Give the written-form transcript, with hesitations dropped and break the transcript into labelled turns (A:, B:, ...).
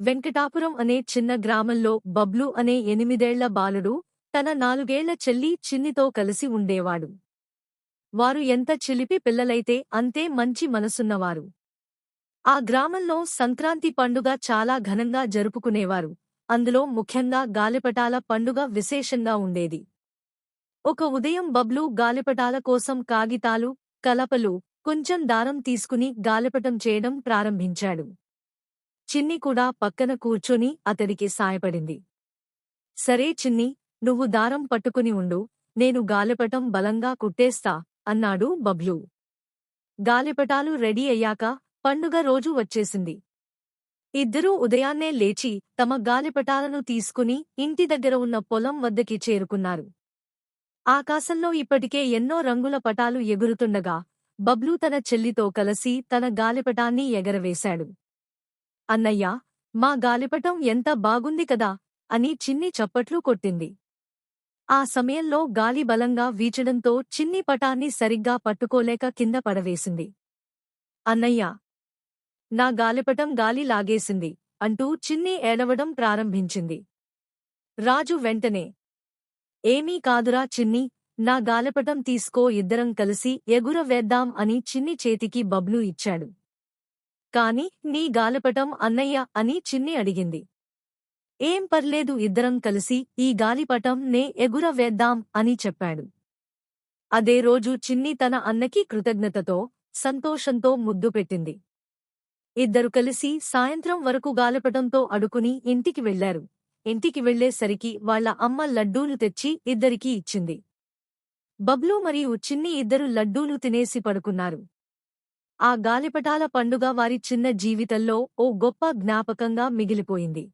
A: వెంకటాపురం అనే చిన్న గ్రామంలో బబ్లు అనే 8 ఏళ్ల బాలుడు తన 4 ఏళ్ల చెల్లి చిన్నితో కలిసి ఉండేవాడు. వారు ఎంత చిలిపి పిల్లలైతే అంతే మంచి మనసున్నవారు. ఆ గ్రామంలో సంక్రాంతి పండుగ చాలా ఘనంగా జరుపుకునేవారు. అందులో ముఖ్యంగా గాలిపటాల పండుగ విశేషంగా ఉండేది. ఒక ఉదయం బబ్లు గాలిపటాల కోసం కాగితాలు, కలపలు, కొంచెం దారం తీసుకుని గాలిపటం చేయడం ప్రారంభించాడు. చిన్ని కూడా పక్కన కూర్చొని అతడికి సాయపడింది. సరే చిన్ని, నువ్వు దారం పట్టుకుని ఉండు, నేను గాలిపటం బలంగా కుట్టేస్తా అన్నాడు బబ్లు. గాలిపటాలు రెడీ అయ్యాక పండుగ రోజు వచ్చేసింది. ఇద్దరూ ఉదయాన్నే లేచి తమ గాలిపటాలను తీసుకుని ఇంటి దగ్గర ఉన్న పొలం వద్దకి చేరుకున్నారు. ఆకాశంలో ఇప్పటికే ఎన్నో రంగుల పటాలు ఎగురుతుండగా బబ్లు తన చెల్లితో కలిసి తన గాలిపటాన్ని ఎగరవేశాడు. అన్నయ్యా, మా గాలిపటం ఎంత బాగుంది కదా అని చిన్ని చప్పట్లు కొట్టింది. ఆ సమయంలో గాలి బలంగా వీచడంతో చిన్ని పటాన్ని సరిగ్గా పట్టుకోలేక కింద పడవేసింది. అన్నయ్యా, నా గాలిపటం గాలి లాగేసింది అంటూ చిన్ని ఏడవడం ప్రారంభించింది. రాజు వెంటనే, ఏమీ కాదురా చిన్ని, నా గాలిపటం తీసుకో, ఇద్దరం కలిసి ఎగురవేద్దాం అని చిన్ని చేతికి బబ్లు ఇచ్చాడు. కాని నీ గాలిపటం అన్నయ్య అని చిన్ని అడిగింది. ఏం పర్లేదు, ఇద్దరం కలిసి ఈ గాలిపటం నే ఎగురవేద్దాం అని చెప్పాడు. అదే రోజు చిన్ని తన అన్నకి కృతజ్ఞతతో, సంతోషంతో ముద్దు పెట్టింది. ఇద్దరు కలిసి సాయంత్రం వరకు గాలిపటంతో అడుకుని ఇంటికి వెళ్లారు. ఇంటికి వెళ్లేసరికి వాళ్ల అమ్మ లడ్డూలు తెచ్చి ఇద్దరికీ ఇచ్చింది. బబ్లు మరియు చిన్ని ఇద్దరు లడ్డూలు తినేసి పడుకున్నారు. ఆ గాలిపటాల పండుగ వారి చిన్న జీవితంలో ఓ గొప్ప జ్ఞాపకంగా మిగిలిపోయింది.